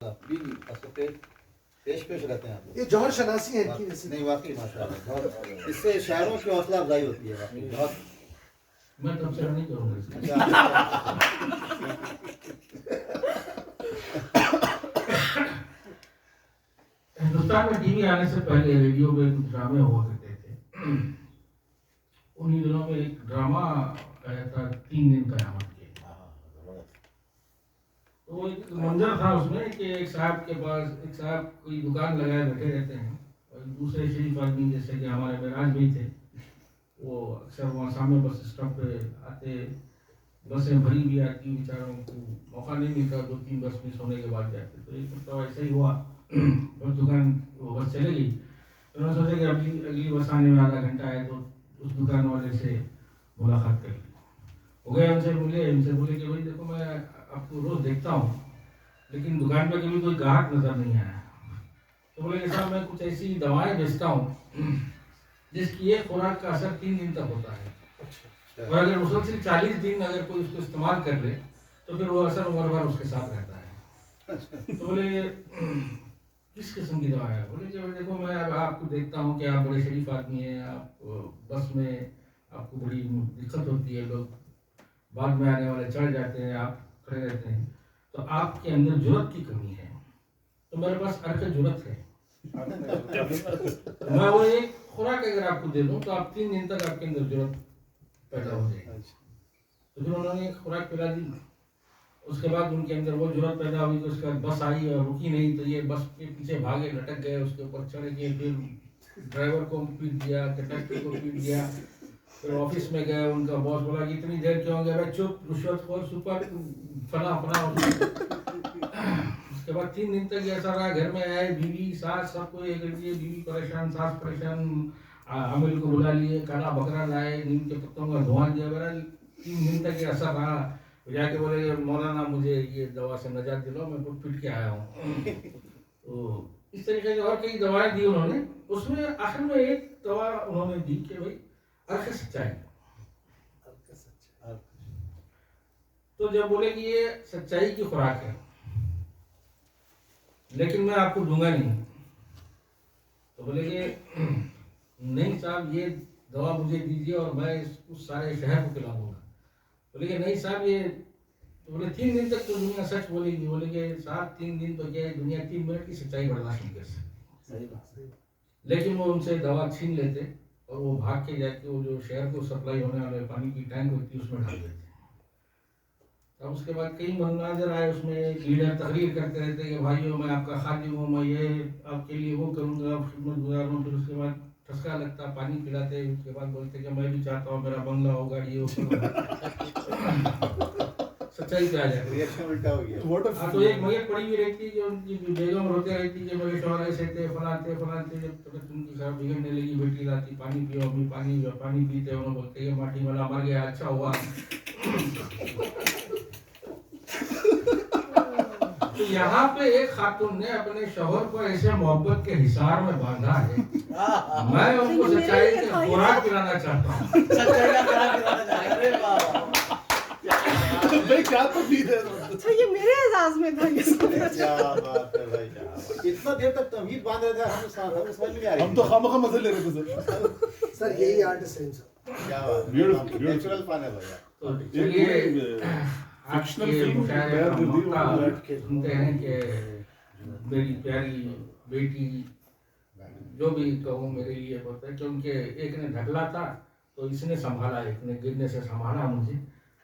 پیش رہتے ہیں آپ یہ جوہر شناسی ہے ان کی نصیب. نہیں واقعی ماشاء اللہ بہت اس سے شاعروں کی حوصلہ افزائی ہوتی ہے واقعی بہت. میں تبصرہ نہیں کروں گا. ہندوستان میں ٹی وی آنے سے پہلے ریڈیو پہ کچھ ڈرامے ہوا کرتے تھے. انہی دنوں میں ایک ڈرامہ آیا تھا 3 دن قیامت کے. تو وہ ایک منظر تھا اس میں کہ ایک صاحب کے پاس ایک صاحب کوئی دکان لگائے بیٹھے رہتے ہیں اور دوسرے شریف آدمی جیسے کہ ہمارے معراج بھی تھے وہ اکثر وہاں سامنے بس اسٹاپ پہ آتے. بسیں بھری بھی آتی بیچاروں کو موقع نہیں ملتا 2-3 بس مس ہونے کے بعد جاتے. تو ایک مرتبہ ایسا ہی ہوا بس دکان وہ بس چلے گئی. انہوں نے سوچا کہ اگلی بس آنے میں آدھا گھنٹہ ہے تو اس دکان والے سے ملاقات کر لی. ہو گئے ان سے بولے کہ بھائی دیکھو میں آپ کو روز دیکھتا ہوں لیکن دکان پہ کبھی کوئی گاہک نظر نہیں آیا. تو بولے کہ صاحب میں کچھ ایسی دوائیں بیچتا ہوں جس کی ایک خوراک کا اثر 3 دن تک ہوتا ہے اور اگر مسلسل 40 دن اگر کوئی اس کو استعمال کر لے تو پھر وہ اثر عمر بھر اس کے ساتھ رہتا ہے. تو بولے کس قسم کی دوا ہے؟ بولے کہ دیکھو میں آپ کو دیکھتا ہوں کہ آپ بڑے شریف آدمی ہیں. آپ بس میں آپ کو بڑی دقت ہوتی ہے لوگ بعد میں آنے والے چڑھ جاتے ہیں آپ کھڑے رہتے ہیں تو آپ کے اندر جرأت کی کمی ہے. تو میرے پاس عرق جرأت ہے. میں وہ ایک خوراک اگر آپ کو دے دوں تو آپ 3 دن تک آپ کے اندر جرأت پیدا ہو جائے گی. تو پھر انہوں نے ایک خوراک پلا دی. اس کے بعد ان کے اندر وہ جرأت پیدا ہوئی کہ اس کے بعد بس آئی اور رکی نہیں تو یہ بس کے پیچھے بھاگے لٹک گئے اس کے اوپر چڑھ گئے. پھر ڈرائیور کو پیٹ دیا کنڈکٹر کو پیٹ دیا. پھر آفس میں گئے ان کا باس بولا کہ اتنی دیر کیوں گئے؟ بھائی چپ رشوت خور سپر فلاں فلاں. اس کے بعد 3 دن تک یہ ایسا رہا. گھر میں آئے بیوی ساس سب کو یہ کر دیے. بیوی پریشان ساس پریشان. عامل کو بلا لیے کالا بکرا لائے نیم کے پتوں کا دھواں دیا. بہرحال 3 دن تک یہ اثر رہا. جا کے بولے مولانا مجھے یہ دوا سے نجات دلاؤ میں پٹ پٹ کے آیا ہوں. تو اس طریقے سے اور کئی دوائیں دی انہوں نے. اس میں آخر میں ایک دوا انہوں نے دی کہ بھائی عرق سچائی. تو جب بولے کہ یہ سچائی کی خوراک ہے لیکن میں آپ کو دوں گا نہیں. تو بولے کہ نہیں صاحب یہ دوا مجھے دیجیے اور میں اس سارے شہر کو پلا دوں گا. بولے کہ نہیں صاحب یہ بولے 3 دن تک تو دنیا سچ بولے گی. بولے کہ صاحب 3 دن تو کیا ہے دنیا 3 منٹ کی سچائی برداشت نہیں کر سکتی. لیکن وہ ان سے دوا چھین لیتے اور وہ بھاگ کے جا کے وہ جو شہر کو سپلائی ہونے والے پانی کی ٹینک ہوتی ہے اس میں ڈال دیتے. اب اس کے بعد کئی مناظر آئے اس میں لیڈر تقریر کرتے رہتے کہ بھائیو میں آپ کا خادم ہوں میں یہ آپ کے لیے وہ کروں گا خدمت گزار ہوں. پھر اس کے بعد ٹھسکا لگتا پانی پلاتے. اس کے بعد بولتے کہ میں بھی چاہتا ہوں میرا بنگلہ ہوگا یہ سچائی پہ آ جاتی. تو ایک میت پڑی ہوئی رہتی کہ ان کی بیگم روتے رہتی کہ میرے شوہر ایسے تھے فلاں تھے جب طبیعت ان کی خراب بگڑنے لگی بیٹی لاتی پانی پیو امی پانی پیتے. انہوں بولتے کہ ماٹی والا مر گیا اچھا ہوا. تو یہاں پہ ایک خاتون نے اپنے شوہر کو ایسے محبت کے حصار میں باندھا ہے. میں ان کو سچائی کی خوراک پلانا چاہتا ہوں. یہ میرے اعزاز میں تھا. اتنا دیر تک تمہید باندھ رہے تھے ہم سمجھ میں نہیں آ رہی. ہم تو خواہ مخواہ مزے لے رہے تھے سر. یہی آرٹسٹ ہیں سر. کیا بات ہے نیچرل فن ہے بھائی. آپ کے مشاعرے کا موقع سنتے ہیں کہ میری پیاری بیٹی جو بھی کہوں میرے لیے ہوتا ہے کیونکہ ایک نے ڈھکلا تھا تو اس نے سنبھالا ایک نے گرنے سے سنبھالا مجھے.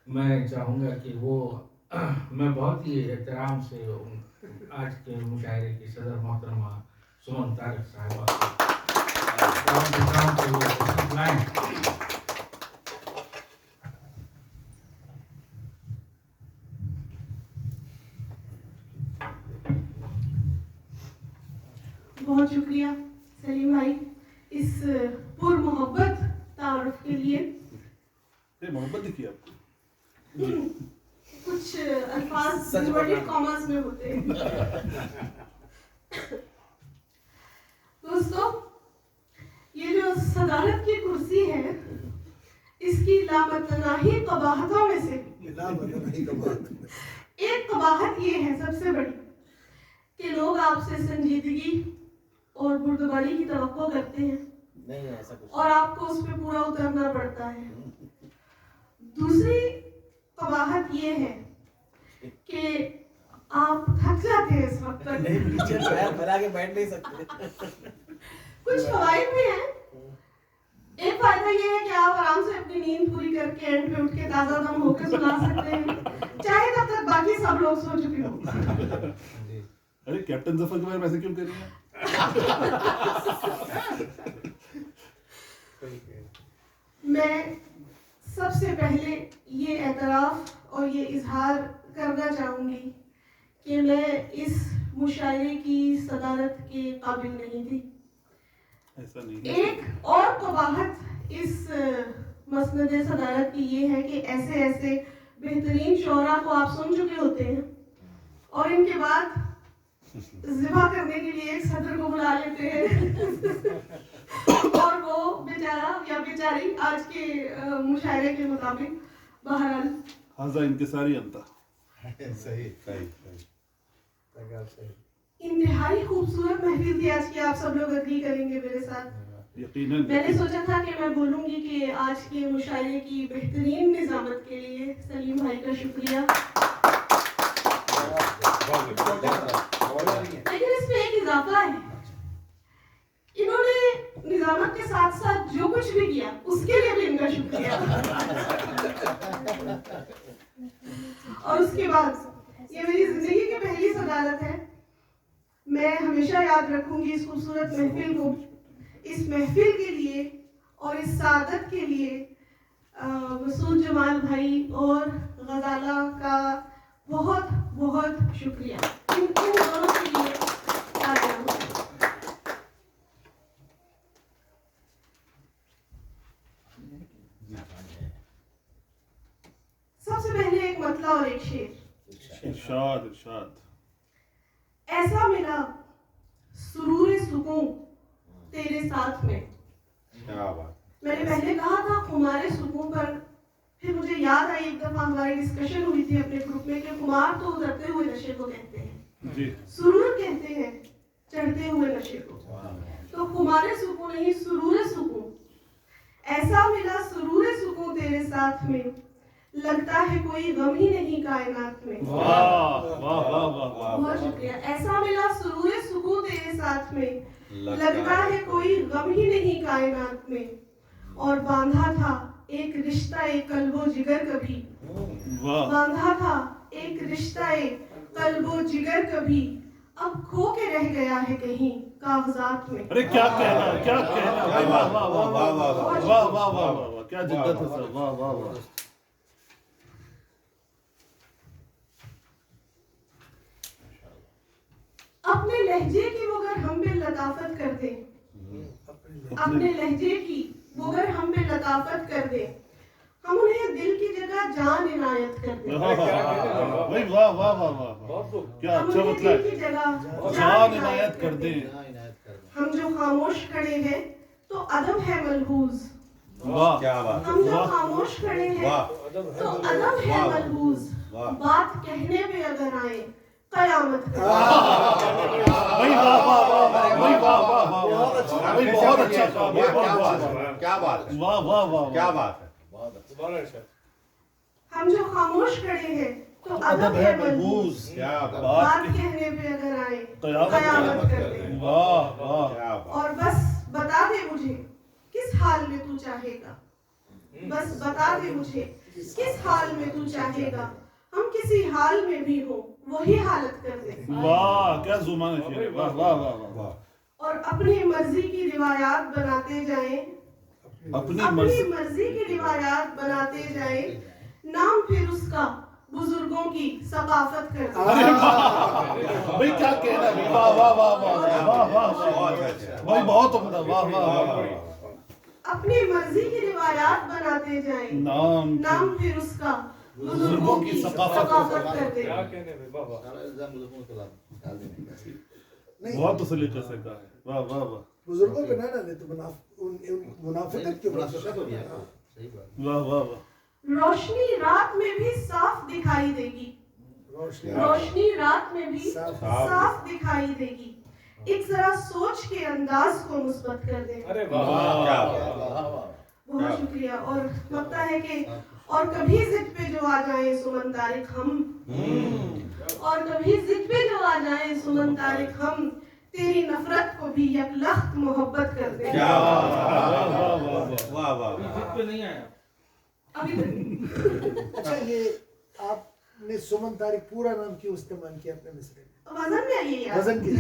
میں چاہوں گا کہ وہ میں بہت ہی احترام سے آج کے مشاعرے کی صدر محترمہ سمن طارق صاحبہ لائیں. بہت شکریہ سلیم بھائی اس پر محبت تعارف کے لیے. محبت کی آپ کچھ الفاظ انورٹڈ کاماز میں ہوتے ہیں. دوستو یہ جو صدارت کی کرسی ہے اس کی لامتناہی قباحتوں میں سے ایک قباحت یہ ہے سب سے بڑی آپ سے سنجیدگی اور بردباری کی توقع کرتے ہیں نہیں ایسا کچھ اور آپ کو اس پہ پورا اترنا پڑتا ہے. دوسری قباحت یہ ہے کہ آپ تھک جاتے ہیں اس وقت تک. نیچے پیر پھیلا کے بیٹھ نہیں سکتے. کچھ فوائد بھی ہیں. ایک فائدہ یہ ہے کہ آپ آرام سے اپنی نیند پوری کر کے اینڈ پہ اٹھ کے تازہ دم ہو کے سنا سکتے ہیں, چاہے تب تک باقی سب لوگ سو چکے ہوں. ارے کیپٹن ظفر کے بارے میں ایسے کیوں کر رہی ہیں؟ میں سب سے پہلے یہ اعتراف اور یہ اظہار کرنا چاہوں گی کہ میں اس مشاعرے کی صدارت کے قابل نہیں تھی. ایسا نہیں ہے. ایک اور قباحت اس مسند صدارت کی یہ ہے کہ ایسے ایسے بہترین شعراء کو آپ سن چکے ہوتے ہیں اور ان کے بعد ذبح کرنے کے لیے ایک صدر کو بلا لیتے ہیں اور وہ بیچارہ یا بیچاری آج کے مشاعرے کے مطابق بہرحال حاضہ انکساری انتا. صحیح انتہائی خوبصورت محفل تھی آج کی. آپ سب لوگ اگری کریں گے میرے ساتھ. یقیناً میں نے سوچا تھا کہ میں بولوں گی کہ آج کے مشاعرے کی بہترین نظامت کے لیے سلیم بھائی کا شکریہ. لیکن اس میں ایک اضافہ ہے. انہوں نے نظامت کے ساتھ ساتھ جو کچھ بھی کیا اس کے لیے بھی ان کا شکریہ. اور اس کے بعد یہ میری زندگی کی پہلی صدارت ہے. میں ہمیشہ یاد رکھوں گی اس خوبصورت محفل کو. اس محفل کے لیے اور اس سعادت کے لیے مسعود جمال بھائی اور غزالہ کا بہت بہت شکریہ. ان دونوں کے لیے سب سے پہلے ایک مطلع اور ایک شعر. ارشاد ارشاد. ایسا ملا سرور سکون تیرے ساتھ میں. میں نے پہلے کہا تھا خمار سکون پر, پھر مجھے یاد آئی ایک دفعہ ہماری ڈسکشن ہوئی تھی اپنے گروپ میں کہ خمار تو اترتے ہوئے نشے کو کہتے ہیں, جی سرور کہتے ہیں چڑھتے ہوئے نشے کو. تو خمار سکون نہیں, سرور سکون. ایسا ملا سرور سکون تیرے ساتھ میں, لگتا ہے کوئی غم ہی نہیں کائنات میں. واہ واہ واہ واہ. بہت شکریہ. ایسا ملا سرور سکون تیرے ساتھ میں, لگتا ہے کوئی غم ہی نہیں کائنات میں. اور باندھا تھا ایک رشتہ ایک قلب و جگر کبھی, باندھا تھا ایک رشتہ ایک قلب و جگر کبھی, اب کھو کے رہ گیا ہے کہیں کاغذات میں. ارے کیا کہنا, کیا کہنا. واہ واہ واہ واہ واہ واہ واہ واہ واہ. کیا جدت ہے سر. واہ واہ واہ. اپنے لہجے کی وہ گر ہم پہ لطافت کر دے, اپنے لہجے کی وہ گر ہم پہ لطافت کر دے, ہم انہیں دل کی جگہ جان عنایت کر دیں. واہ واہ واہ واہ. کیا ہم اچھا انہیں مطلب دل کی جگہ جان عنایت کر دیں. ہم جو خاموش کھڑے ہیں تو ادب ہے ملحوظ. واہ ہم جو خاموش کھڑے ہیں تو ادب ہے ملحوظ. بات کہنے پہ اگر آئے قیامت کر. بھائی واہ واہ واہ. بھائی واہ واہ واہ. بھائی بہت اچھا کہا. کیا بات ہے, واہ واہ واہ. کیا بات ہے. ہم جو خاموش کھڑے ہیں تو ادب ہے ملحوظ. بات کہنے پہ اگر آئے قیامت کر دیں. واہ واہ. اور بس بتا دے مجھے کس حال میں تو چاہے گا, بس بتا دے مجھے کس حال میں تو چاہے گا, ہم کسی حال میں بھی ہوں وہی حالت کر دیں. واہ کیا زمان ہے. واہ واہ واہ. اور اپنی مرضی کی روایات بناتے جائیں, اپنی اپنی مرضی کی روایات بناتے جائیں, نام پھر اس کا بزرگوں کی ثقافت کر دیں. بھائی کیا کہنا. واہ واہ واہ واہ واہ واہ. بھائی بہت عمدہ. واہ واہ واہ. اپنی مرضی کی روایات بناتے جائیں, نام نام پھر اس کا بزرگوں کی ثقافت کر دیں. بہت سلیقے سے کہا ہے. واہ واہ واہ. بزرگوں پہ نہ ڈالے تو منافقت کیوں. واہ واہ واہ. روشنی رات میں بھی صاف دکھائی دے گی, रोशनी रात में भी साफ दिखाई देगी। एक जरा सोच के अंदाज को मुस्बत कर दे। अरे वाह, बहुत शुक्रिया। और लगता है कि और कभी जिद पे जो आ जाए सुमन तारिक हम, और कभी जिद पे जो आ जाए सुमन तारिक हम, तेरी नफरत को भी यकलख्त मोहब्बत कर दे। वाह वाह जिद पे नहीं आया अभी तक अच्छा, ये आपने सुमन तारिक पूरा नाम क्यों इस्तेमाल किया अपने मिसरे में? वजन में आइए यार। वजन की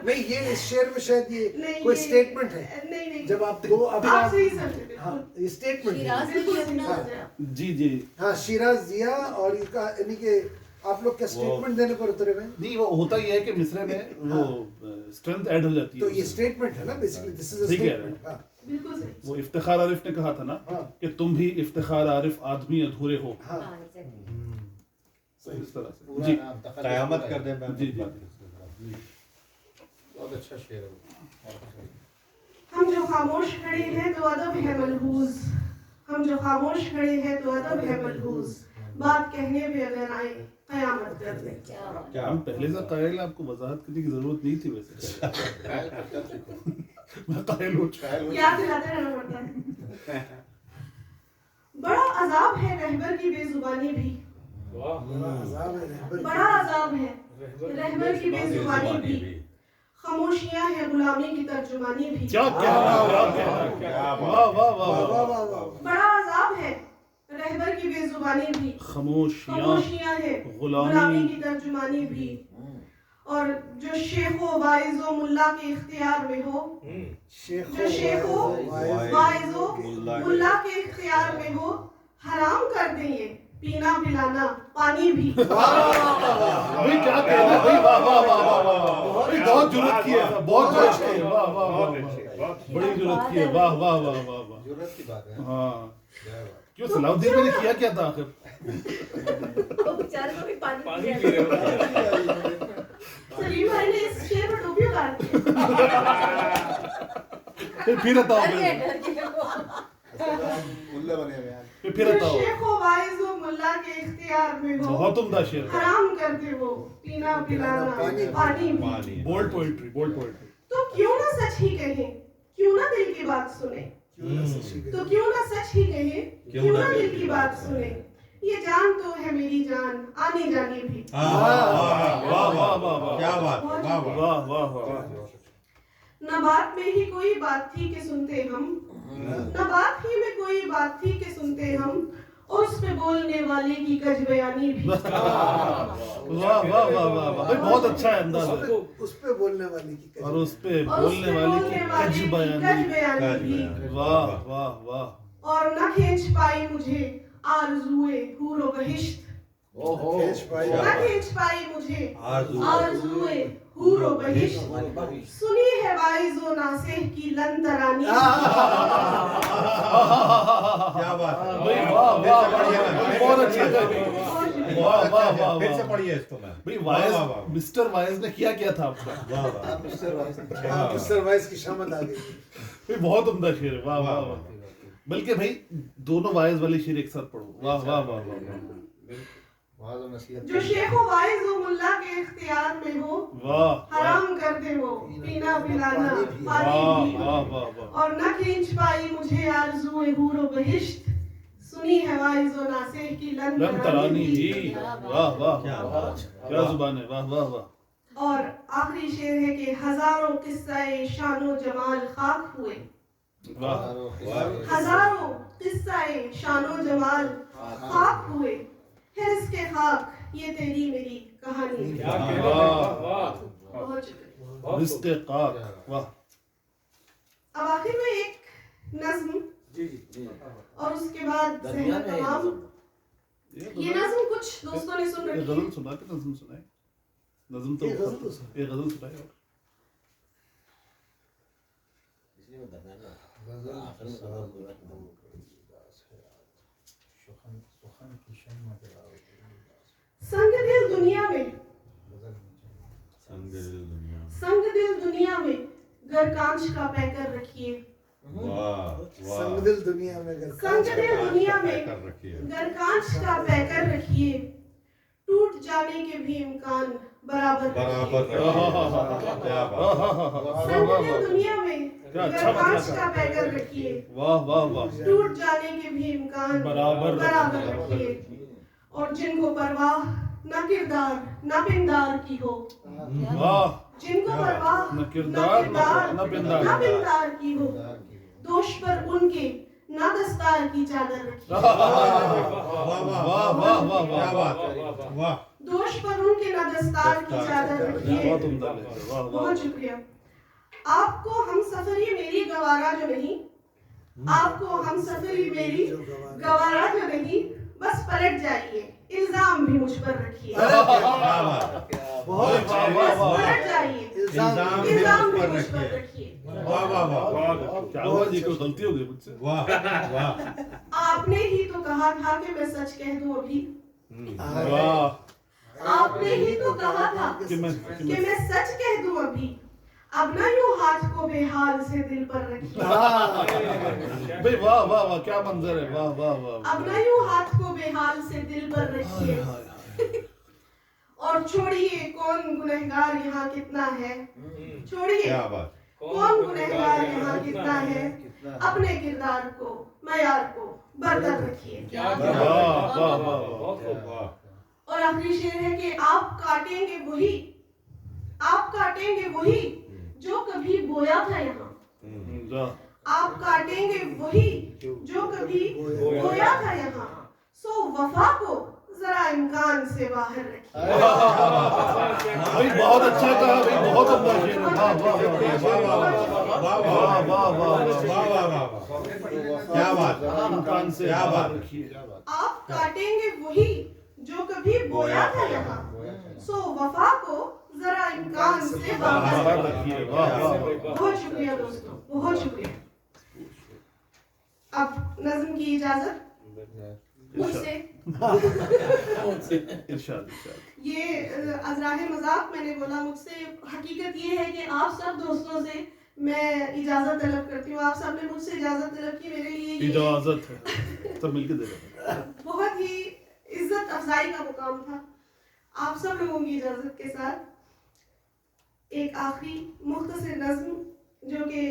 नहीं, ये इस शेर में शायद ये नहीं, कोई ये- स्टेटमेंट है। नहीं जब आप दो आप अफराद, सही समझे। हाँ ये स्टेटमेंट है। बिल्कुल सही समझे आप। जी जी। हाँ, शिराज जिया और ये का यानी कि आप लोग क्या स्टेटमेंट देने पर उतरे हुए हैं? नहीं, वो होता ही है कि मिसरे में वो स्ट्रेंथ ऐड हो जाती है। तो ये स्टेटमेंट है ना बेसिकली, दिस इज अ ठीक है। स्टेटमेंट। हाँ बिल्कुल सही। वो इफ्तिखार आरिफ ने कहा था ना हाँ कि तुम भी इफ्तिखार आरिफ आदमी अधूरे हो। हाँ तो इस तरह से पूरा जी नाम दखल कयामत कर दे मैं जी जी। बहुत अच्छा शेर है। हम जो खामोश खड़े हैं तो अदब है मलहूज, हम जो खामोश खड़े हैं तो अदब है मलहूज, बात कहने पे अगर आए कयामत कर दे। क्या हम पहले से कायल, आपको वजाहत करने की जरूरत नहीं थी वैसे। मैं कायल हो चुका। याद दिलाते रहना पड़ता है। बड़ा अजाब है रहबर की बेजुबानी भी, बड़ा अजाब है रहबर की। बड़ा अजाब है रहबर की बेजुबानी भी, खामोशियां है गुलामी की तर्जुमानी भी। क्या क्या क्या, वाह वाह वाह वाह वाह। वाह वाह। बड़ा अजाब है रहबर की बेजुबानी भी, खामोशियां खामोशियां है गुलामी गुलामी की तर्जुमानी भी। और जो शेखो वाइजो मुल्ला के इख्तियार में हो, जो शेखो वाइजो मुल्ला के इख्तियार में हो, हराम कर दें ये पीना पिलाना पानी भी। भाई क्या कहना भाई, वाह वाह वाह वाह वाह। भाई बहुत जुर्रत की है, बहुत जुर्रत की है, वाह वाह वाह वाह। बड़ी जुर्रत की है, वाह वाह वाह वाह वाह। जरूरत की बात है। हाँ, जय बात। क्यों सलाउद्दीन ने किया क्या था आखिर? बेचारे को भी पानी पानी पी रहे हो। सलीम भाई ने इस शेर पर टोपी उतार दी। फिर बताओ डर के वो। मुल्ला बने हुए हैं। फिर जो बताओ। शेखो वाइजो मुल्ला के इख्तियार में हो, बहुत उम्दा शेर, हराम कर दे वो पीना पिलाना पानी भी। पानी बोल्ड पोएट्री, बोल्ड पोएट्री। तो क्यों ना सच ही कहें, क्यों ना दिल की बात सुने, तो क्यों ना सच ही कहें, क्यों ना दिल की बात सुने। ये जान तो है मेरी जान आने जाने भी। वाह वाह वाह वाह। क्या बात वाह वाह वाह वाह वाह। न बात में ही कोई बात थी कि सुनते हम, न बात ही में कोई बात थी कि सुनते हम, और उस पे बोलने वाले की कज बयानी भी। वाह वाह वाह वाह वाह। भाई बहुत अच्छा है अंदाज है। उस पे बोलने वाली की और उस पे और उस बोलने पे वाले बोलने की वाले कज की बयानी। कज बयानी भी। वाह वाह वाह। और न खींच पाई मुझे आरज़ुए हूरो बहिश्त, ओहो। खेच पाई। न खींच पाई मुझे आरज़ू। आरज़ुए हूरो बहिश्त, सुनी है वाइज़ो नासिह की लन तरानी। क्या बात है भाई वाह वाह वाह। बहुत अच्छा था भाई। वाह वाह वाह फिर से वाह। पढ़िए इसको मैं भाई वाह, वाह, वाइज, वाह। मिस्टर वाइज ने किया क्या था आपका? वाह वाह आप मिस्टर वाइस। हाँ, मिस्टर वाइस की शामत आ गई। भाई बहुत उम्दा शेर है, वाह वाह वाह। बल्कि भाई दोनों वाइज वाले शेर एक साथ पढ़ो, वाह वाह वाह वाह वाज और नसीहत। जो शेखो वाइज़ो मुल्ला के इख्तियार में हो, वाह हराम कर दे वो पीना पिलाना वाह पानी भी। वाह वाह वाह। और न खींच पाई मुझे आरज़ुए हूरो बहिश्त, सुनी है वाइज़ो नासिह की लन लन तरानी भी। वाह वाह क्या वाह। बात क्या जुबान है, वाह वाह वाह। और आखिरी शेर है कि हजारों किस्सा शानो जमाल खाक हुए, वाह हजारों किस्सा शानो जमाल खाक हुए, है इसके खाक ये तेरी मेरी कहानी। क्या कहना है, वाह बहुत शुक्रिया। बहुत रिश्ते काक, वाह। अब आखिर में एक नज्म और उसके बाद ज़हन तमाम। ये नज्म कुछ दोस्तों ने सुन ये रखी गजल है। सुना के नज्म सुनाए? नज्म तो ये गजल तो सुना। ये गजल सुनाए। संग दिल दुनिया में, संग दिल दुनिया में घर कांच का पैकर रखिए, वाह संग दिल दुनिया में अगर संग दिल दुनिया में कर रखी है घर कांच का पैकर रखिए, टूट जाने के भी इम्कान बराबर बराबर रखिए। क्या बात संगीत दुनिया में क्या अच्छा अगर कांच मतलब का पैकर रखिए, वाह वाह वाह टूट जाने के भी इम्कान बराबर रखिए। और जिनको परवाह न किरदार न पिंदार की हो, वाह जिनको परवाह न किरदार न पिंदार। न पिंदार की हो, दोष पर उनके न दस्तार की चादर रखिए। वाह वाह वाह वाह क्या वाह बात वाह दोष पर उनके न दस्तार की चादर रखिए। बहुत उम्दा है, वाह वाह बहुत शुक्रिया। आपको हम सफरी मेरी गवारा जो नहीं, आपको हम सफरी मेरी गवारा जो नहीं, बस पलट जाइए, इल्जाम भी मुझ पर रखिए। बहुत वाह वाह बस वाह पलट जाइए, इल्जाम इल्जाम भी भी मुझ मुझ पर पर रखिए। रखिए। वाह वाह वाह क्या हुआ जी, कोई गलती हो गई मुझसे? वाह वाह आपने ही तो कहा था कि मैं सच कह दूं अभी, वाह आपने ही तो कहा था कि मैं कि मैं सच कह दूं अभी, अब ना यूं हाथ को बेहाल से दिल पर रखिए। भाई वाह वाह वाह क्या मंजर है, वाह वाह वाह अब ना यूं हाथ को बेहाल से दिल पर रखिए। और छोड़िए कौन गुनहगार यहाँ कितना है, छोड़िए क्या बात कौन गुनहगार यहाँ कितना है, अपने किरदार को मयार को बरतर रखिए। वाह वाह वाह वाह और आखिरी शेर है कि आप काटेंगे वही जो कभी बोया था यहाँ, वाह आप काटेंगे वही जो कभी बोया था यहाँ, सो वफा को जरा इम्कान से बाहर रखिए। भाई बहुत अच्छा कहा भाई, बहुत उम्दा शेर है, वाह वाह वाह वाह क्या बात इम्कान से क्या बात रखिए। आप काटेंगे वही जो कभी बोया था यहाँ, सो वफा को जरा इम्कान से बाहर बाहर रखिए। रखिए, वाह वाह बहुत शुक्रिया दोस्तों, बहुत शुक्रिया। अब नज़्म की इजाजत मुझसे। इरशाद इरशाद ये अजराहे मजाक मैंने बोला मुझसे, हकीकत ये है कि आप सब दोस्तों से मैं इजाजत तलब करती हूँ। आप सब ने मुझसे इजाजत तलब की, मेरे लिए ये इजाजत है, सब मिलके दे रहे बहुत ही इज्जत अफजाई का मुकाम था। आप सब लोगों की इजाजत के साथ एक आखिरी मुख्तसर नज़्म जो कि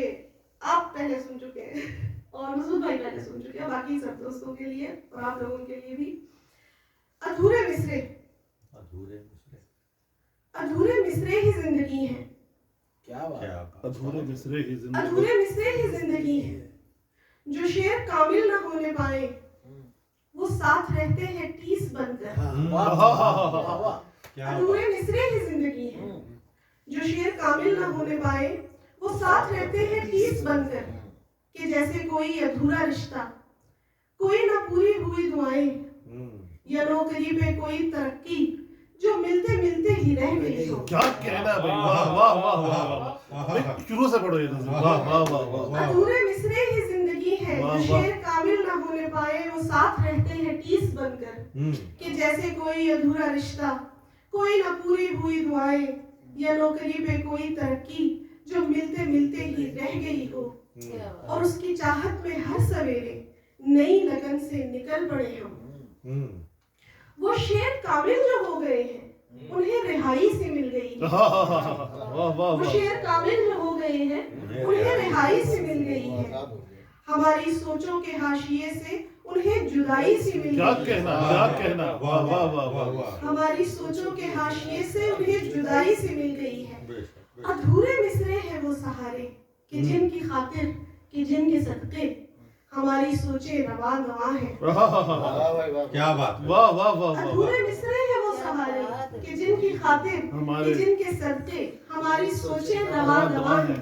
आप पहले सुन चुके हैं और मसूद भाई पहले सुन चुके हैं, बाकी सब दोस्तों के लिए और आप लोगों के लिए भी। अधूरे मिसरे ही जिंदगी है, क्या बात। अधूरे मिसरे ही जिंदगी। अधूरे मिसरे ही जिंदगी है, जो शेर कामिल न होने पाए वो साथ रहते हैं टीस बनकर। अधूरे मिसरे ही जिंदगी है, जो शेर कामिल न होने पाए वो साथ रहते हैं टीस बनकर, कि जैसे कोई अधूरा रिश्ता, कोई न पूरी हुई दुआएं, या नौकरी पे कोई तरक्की जो मिलते मिलते ही रह गई हो। क्या कहना भाई, वाह वाह वाह वाह भाई, शुरू से पढ़ो ये नज़्म, वाह वाह वाह वाह। अधूरे मिसरे ही जिंदगी है, वाह, जो वाह। शेर कामिल न होने पाए वो साथ रहते हैं टीस बनकर, कि जैसे कोई अधूरा रिश्ता, कोई न पूरी हुई दुआएं, या नौकरी पे कोई तरक्की जो मिलते मिलते ही रह गई हो। और उसकी चाहत में हर सवेरे नई लगन से निकल पड़े हम। वो शेर कामिल जो हो गए हैं उन्हें रिहाई से मिल गई। वाह वाह वो वाह शेर कामिल जो हो गए हैं उन्हें रिहाई से मिल गई है। हमारी सोचों के हाशिए से उन्हें जुदाई से मिल क्या गई। कहना, वाह वाह वाह वाह। हमारी सोचों के हाशिए से उन्हें जुदाई से मिल गई है। अधूरे मिसरे हैं वो सहारे कि जिनकी खातिर, कि जिनके सदके हमारी सोचें रवा गवा हैं। क्या बात वाह वाह वाह वाह। अधूरे मिसरे हैं वो सहारे कि जिनकी खातिर, कि जिनके सदके हमारी सोचें रवा गवा हैं।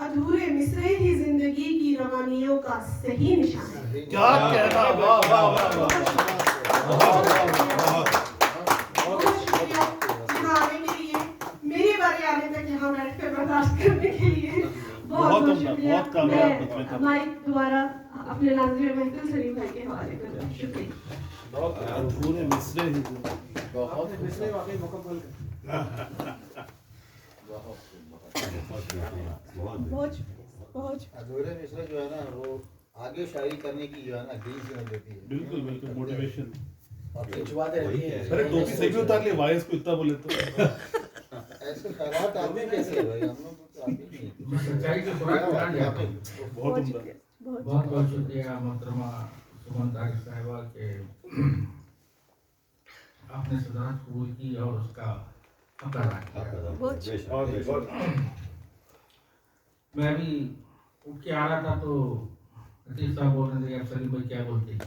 अधूरे मिसरे ही जिंदगी की रवानियों का सही निशान है। क्या कहना, वाह वाह वाह वाह। बहुत शुक्रिया यहाँ आने के लिए, मेरी बारी आने तक यहाँ बैठ कर बर्दाश्त करने के लिए बहुत बहुत शुक्रिया। बहुत कामयाब मैं माइक दोबारा अपने नाज़िर महफिल सलीम भाई के हवाले करता हूँ। शुक्रिया। अधूरे मिसरे ही जिंदगी। अधूरे मिसरे जो है ना वो आगे शायरी करने की जो है ना गिरी से देती है। बिल्कुल बिल्कुल मोटिवेशन। अरे टोपी सही में उतार ले, वायस को इतना बोले तो ऐसे ख्यालात आते कैसे है भाई, हम लोग तो आते नहीं हैं। सच्चाई की खुराक खिला दिया आपने। बहुत उम्दा। बहुत बहुत शुक्रिया मोहतरमा सुमन तारिक साहिबा के आपने सदारत कबूल की और उसका हक अदा किया। मैं अभी उठ के आ रहा था तो अतीफ साहब बोल रहे थे अब सलीम भाई क्या बोलते हैं।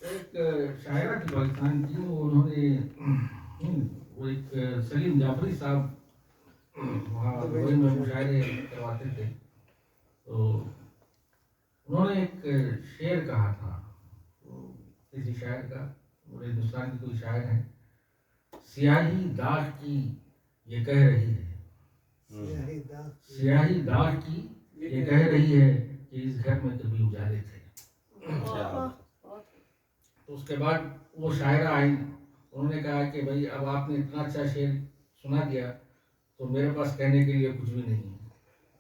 एक शायरा की पाकिस्तान की उन्होंने वो एक सलीम जाफरी साहब वहाँ दुबई में मुशायरे करवाते थे, तो उन्होंने एक शेर कहा था, तो किसी शायर का, पूरे हिंदुस्तान की कोई शायर है, सियाही दाग की ये कह रही है, सियाही दाग की ये कह रही है कि इस घर में कभी उजाले थे। तो उसके बाद वो शायरा आई, उन्होंने कहा कि भाई अब आपने इतना अच्छा शेर सुना दिया तो मेरे पास कहने के लिए कुछ भी नहीं है।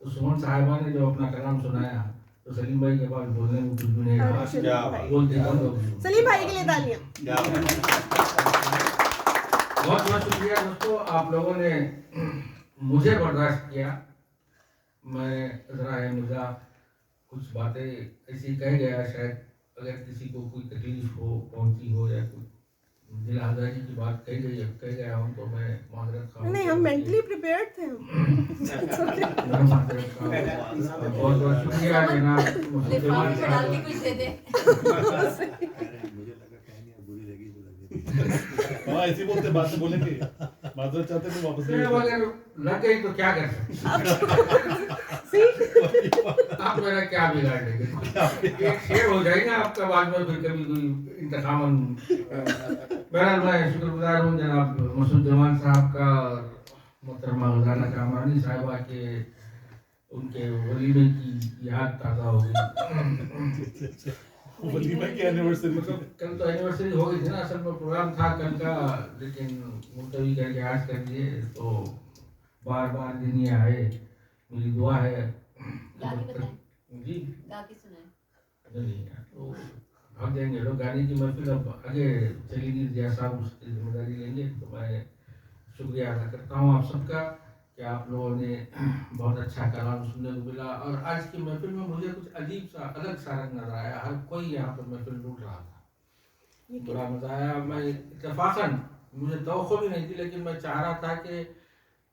तो सुमन साहिबा ने जो अपना कलाम सुनाया तो सलीम भाई के पास बोलने में कुछ भी नहीं रहा, बोलते बंद हो गए। सलीम भाई के लिए तालियां। बहुत बहुत शुक्रिया दोस्तों, आप लोगों ने मुझे बर्दाश्त किया। मैं ज़रा मिर्ज़ा कुछ बातें ऐसी कह गया, शायद अगर किसी को कोई तकलीफ हो पहुंची हो या कोई दिल आज़ारी की बात कह गया हूँ तो मैं माजरत खाऊं। नहीं, हम मेंटली प्रिपेयर्ड थे। मैं माजरत खाऊं। बहुत बहुत शुक्रिया जनाब लिफाफे में डाल के कुछ दे दे। हाँ ऐसी बोलते, बात से बोलेंगे माजरत चाहते तो वापस ले अगर लग गई तो क्या कर सकते, आप मेरा क्या बिगाड़ लेंगे। एक शेर हो जाएगा आपका बाद में, फिर कभी कोई इंतकामन। बहरहाल मैं शुक्रगुजार हूँ जनाब मसूद जमान साहब का, मोहतरमा गजाना कामरानी साहिबा के, उनके वलीमे की याद ताज़ा हो गई। वलीमा की एनिवर्सरी मतलब कल तो एनिवर्सरी हो गई थी ना, असल में प्रोग्राम था कल का, लेकिन मुलतवी करके आज कर दिए, तो बार बार दिन ये आए। मेरी दुआ है जी नहीं तो भाग जाएंगे लोग, गाने की महफिल अब आगे चलेगी, जिया साहब उसकी जिम्मेदारी लेंगे। तो मैं शुक्रिया अदा करता हूँ आप सबका कि आप लोगों ने बहुत अच्छा कलाम सुनने को मिला। और आज की महफिल में मुझे कुछ अजीब सा अलग सा रंग नजर आया, हर कोई यहाँ पर महफिल लूट रहा था, बड़ा मजा आया। मैं इत्तेफाकन, मुझे तवक्को भी नहीं थी, लेकिन मैं चाह रहा था कि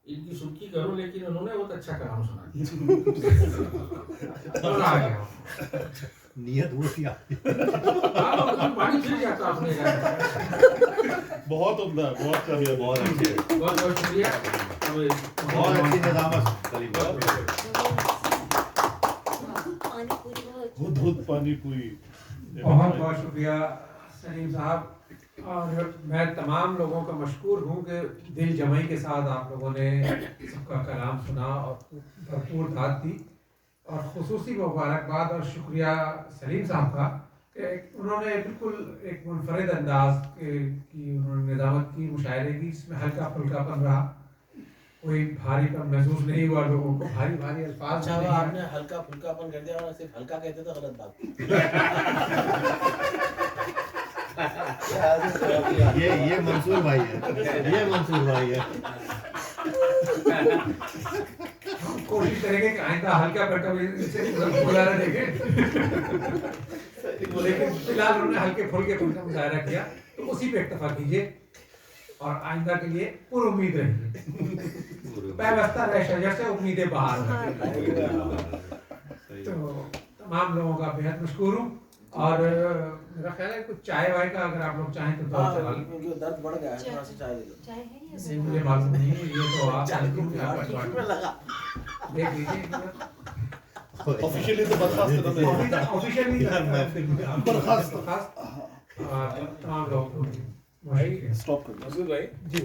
इनकी सुर्खी करूं, लेकिन उन्होंने बहुत अच्छा कलाम सुना दिया। आ गया नियत वो थी आपकी। पानी फिर जाता आपने। बहुत उम्दा, बहुत कामयाब, बहुत अच्छे, बहुत बहुत शुक्रिया, बहुत अच्छी निजामत सलीम भाई। खुद खुद पानी पूरी। बहुत बहुत शुक्रिया सलीम साहब, और मैं तमाम लोगों का मशकूर हूँ कि दिल जमाई के साथ आप लोगों ने सबका कलाम सुना और भरपूर दाद दी। और खुसूसी मुबारकबाद और शुक्रिया सलीम साहब का कि उन्होंने बिल्कुल एक मुनफरद अंदाज की उन्होंने निज़ामत की मुशायरे की, इसमें हल्का फुल्कापन रहा, कोई भारीपन महसूस नहीं हुआ लोगों को, भारी भारी अल्फाज। अच्छा आपने हल्का फुल्कापन कर दिया और सिर्फ हल्का कहते तो गलत बात। ये मंसूर भाई है, ये मंसूर भाई है। कोशिश करेंगे कि आइंदा हल्का पर कभी इनसे मुजाहरा देखें। लेकिन फिलहाल उन्होंने हल्के फुल्के का मुजाहरा किया, तो उसी पे इक्तफा कीजिए और आइंदा के लिए पूरी उम्मीद रहिए। पैवस्ता रह शजर से उम्मीदें बाहर। तो तमाम लोगों का बेहद मशकूर हूँ, और मेरा ख्याल है कुछ चाय वाय का अगर आप लोग चाहें तो दौर चला लें। क्योंकि दर्द बढ़ गया है, थोड़ा सा चाय दे दो। चाय है या नहीं मुझे मालूम नहीं है, ये तो आप देख लीजिए। ऑफिशियली तो बर्खास्त कर दो। ऑफिशियली बर्खास्त। तमाम लोगों को स्टॉप कर दो। जी।